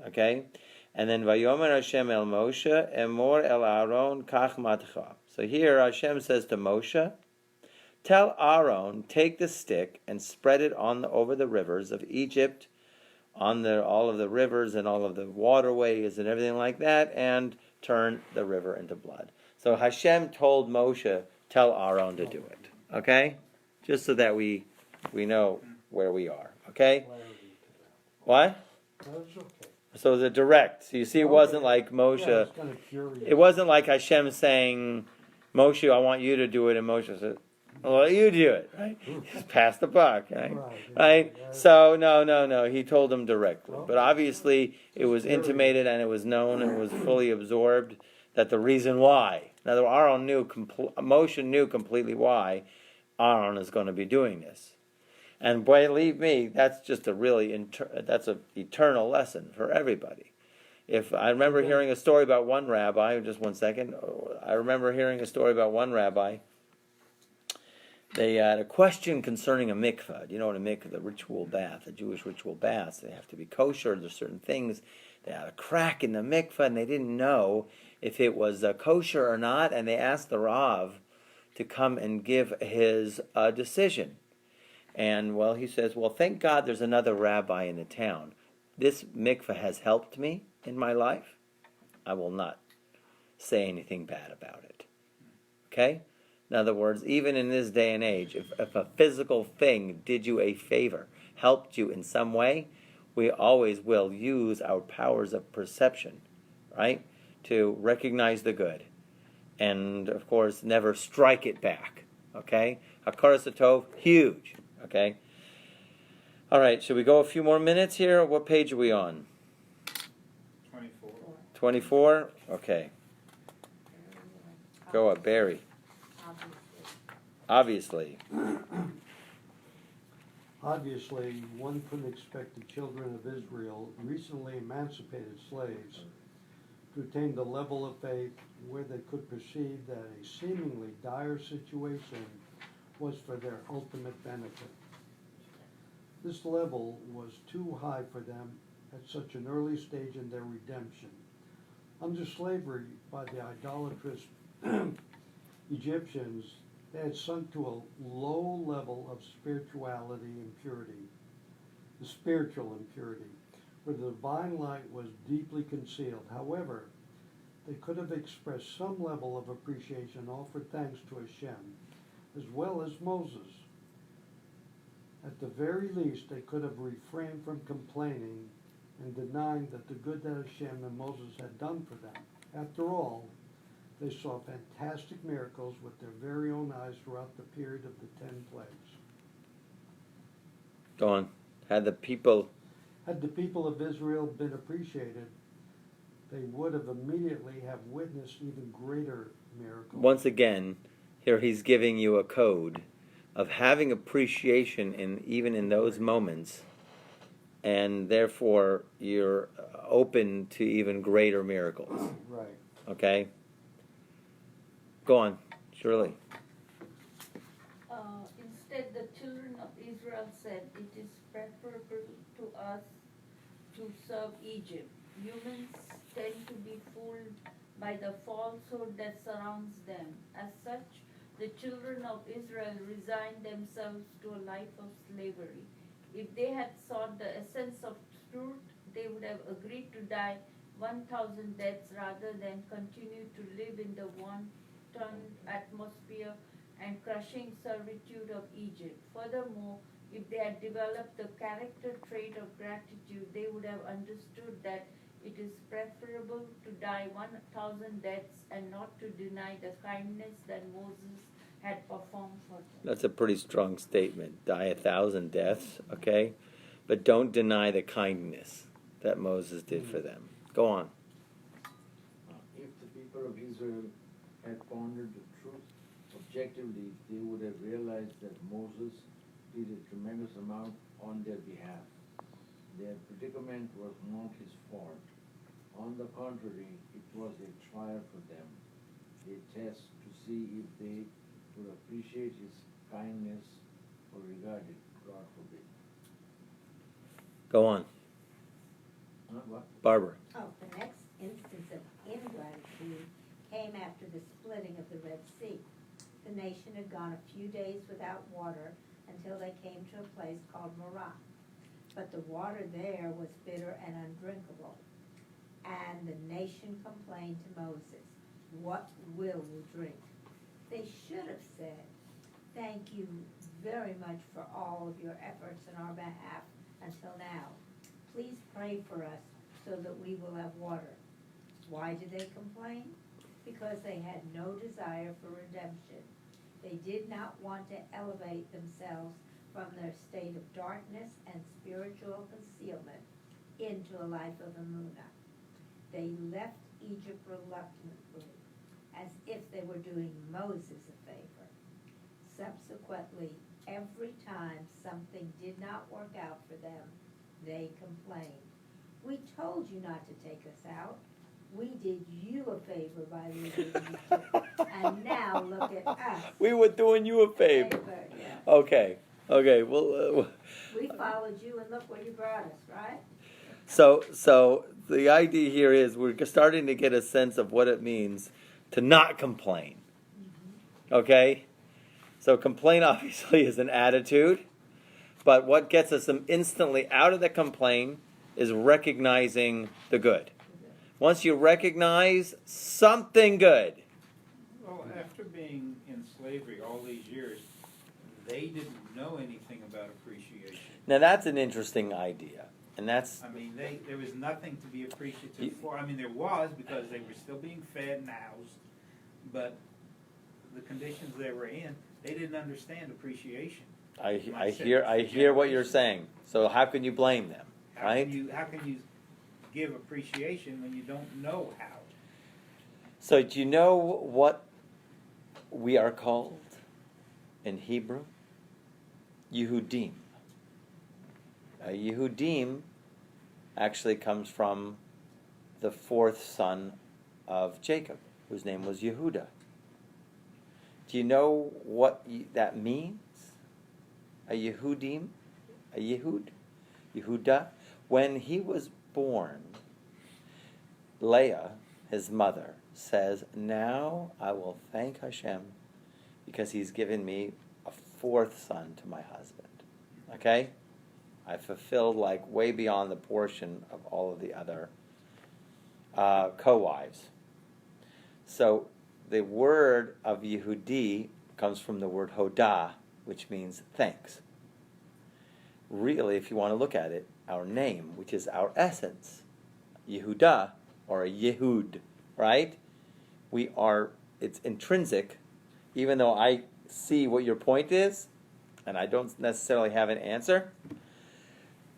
Okay, and then Vayomer Hashem el Moshe emor el Aaron kach matcha. So here Hashem says to Moshe, tell Aaron, take the stick and spread it over the rivers of Egypt, on all of the rivers and all of the waterways and everything like that, and turn the river into blood. So Hashem told Moshe, tell Aaron to do it. Okay? Just so that we know where we are. Okay? What? That's okay. So the direct. So you see, it wasn't like Moshe. Yeah, it's kind of curious. It wasn't like Hashem saying, Moshe, I want you to do it, and Moshe said, well, you do it, right? Just pass the buck, right? So, no. He told him directly. But obviously, it was intimated and it was known and it was fully absorbed that the reason why. Now, Moshe knew completely why Aaron is going to be doing this. And believe me, that's just that's an eternal lesson for everybody. If I remember hearing a story about one rabbi, just 1 second. I remember hearing a story about one rabbi. They had a question concerning a mikveh. You know what a mikveh, the ritual bath, the Jewish ritual baths. They have to be kosher. There's certain things. They had a crack in the mikveh, and they didn't know if it was kosher or not. And they asked the Rav to come and give his decision. And, well, he says, well, thank God there's another rabbi in the town. This mikveh has helped me in my life. I will not say anything bad about it. Okay? In other words, even in this day and age, if a physical thing did you a favor, helped you in some way, we always will use our powers of perception, right, to recognize the good. And, of course, never strike it back. Okay? Hakaras Hatov, huge. Okay? All right, should we go a few more minutes here? What page are we on? 24. 24? Okay. Go up, Barry. Obviously. Obviously, one couldn't expect the children of Israel, recently emancipated slaves, to attain the level of faith where they could perceive that a seemingly dire situation was for their ultimate benefit. This level was too high for them at such an early stage in their redemption. Under slavery by the idolatrous Egyptians, they had sunk to a low level of spirituality and purity, the spiritual impurity, where the divine light was deeply concealed. However, they could have expressed some level of appreciation, offered thanks to Hashem, as well as Moses. At the very least, they could have refrained from complaining and denying that the good that Hashem and Moses had done for them. After all, they saw fantastic miracles with their very own eyes throughout the period of the 10 plagues. Go on. Had the people of Israel been appreciated, they would have immediately have witnessed even greater miracles. Once again, here he's giving you a code of having appreciation even in those moments, and therefore you're open to even greater miracles. Right. Okay? Go on, Shirley. Instead, the children of Israel said, it is preferable to us to serve Egypt. Humans tend to be fooled by the falsehood that surrounds them. As such, the children of Israel resigned themselves to a life of slavery. If they had sought the essence of truth, they would have agreed to die 1,000 deaths rather than continue to live in the wanton atmosphere and crushing servitude of Egypt. Furthermore, if they had developed the character trait of gratitude, they would have understood that it is preferable to die 1,000 deaths and not to deny the kindness that Moses had performed for them. That's a pretty strong statement. Die 1,000 deaths, okay? But don't deny the kindness that Moses did for them. Go on. If the people of Israel had pondered the truth objectively, they would have realized that Moses did a tremendous amount on their behalf. Their predicament was not his fault. On the contrary, it was a trial for them, a test to see if they would appreciate his kindness or regard it, God forbid. Go on. What? Barbara. Oh, the next instance of ingratitude came after the splitting of the Red Sea. The nation had gone a few days without water until they came to a place called Marah. But the water there was bitter and undrinkable. And the nation complained to Moses, "What will we drink?" They should have said, "Thank you very much for all of your efforts on our behalf until now. Please pray for us so that we will have water." Why did they complain? Because they had no desire for redemption. They did not want to elevate themselves from their state of darkness and spiritual concealment into a life of emunah. They left Egypt reluctantly, as if they were doing Moses a favor. Subsequently, every time something did not work out for them, they complained. "We told you not to take us out. we did you a favor by leaving Egypt, and now look at us. We were doing you a favor. Yeah. Okay. Well, We followed you, and look where you brought us, right? so the idea here is we're starting to get a sense of what it means to not complain. Okay? So complain obviously is an attitude, but what gets us instantly out of the complaint is recognizing the good. Once you recognize something good, Well, after being in slavery all these years, they didn't know anything about appreciation. now that's an interesting idea. And that's, I mean, there was nothing to be appreciative for. I mean, there was, because they were still being fed and housed, but the conditions they were in, they didn't understand appreciation. I hear what you're saying. So how can you blame them, right? How can you give appreciation when you don't know how? So do you know what we are called in Hebrew? Yehudim. Yehudim actually comes from the fourth son of Jacob, whose name was Yehuda. Do you know what that means? A Yehudim? A Yehud? Yehuda? When he was born, Leah, his mother, says, now I will thank Hashem because he's given me a fourth son to my husband. Okay? I fulfilled like way beyond the portion of all of the other co-wives. So the word of Yehudi comes from the word Hodah, which means thanks. Really, if you want to look at it, our name, which is our essence, Yehuda, or a Yehud, right? It's intrinsic, even though I see what your point is, and I don't necessarily have an answer,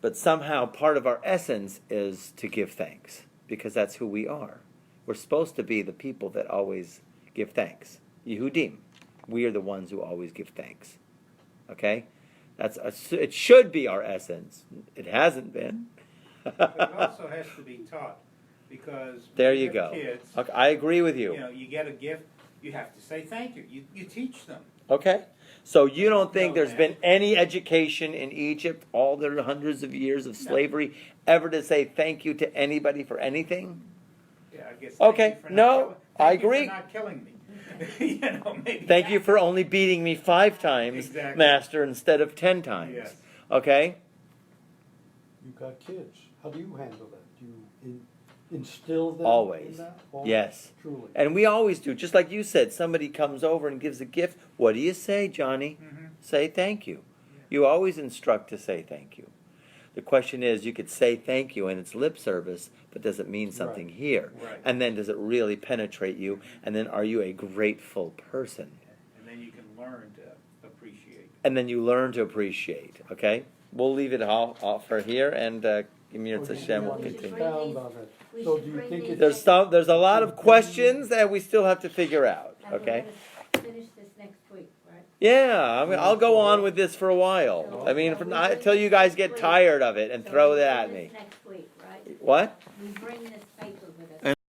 but somehow part of our essence is to give thanks, because that's who we are. We're supposed to be the people that always give thanks. Yehudim. We are the ones who always give thanks. Okay? It should be our essence. It hasn't been. But it also has to be taught, because There when you have go. Kids, Okay, I agree with you. you know, you get a gift, you have to say thank you. You teach them. Okay? So you don't think No, there's man. been any education in Egypt, all their hundreds of years of slavery, ever to say thank you to anybody for anything? Yeah, I guess. Okay, no, I agree. Thank you for not killing me. You know, maybe. Thank you for only beating me 5 times, Exactly. Master, instead of 10 times. Yes. Okay? You've got kids. How do you handle that? Do you instill them Always. in that? Yes. Truly. And we always do. Just like you said, somebody comes over and gives a gift. What do you say, Johnny? Mhm. Say thank you. You always instruct to say thank you. The question is, you could say thank you and it's lip service, but does it mean something Right. here? Right. And then does it really penetrate you? And then are you a grateful person? And then you can learn to appreciate. And then you learn to appreciate. Okay? We'll leave it all for here, and Emir Or do you Hashem will want to continue. expound on it? We So should do you bring think these it's There's a lot of questions that we still have to figure out. And we're Okay? gonna finish this next week, right? Yeah, I mean, I'll go on with this for a while. I mean, until you guys get tired of it and So throw we that at bring me. this next week, right? What? We bring this paper with us.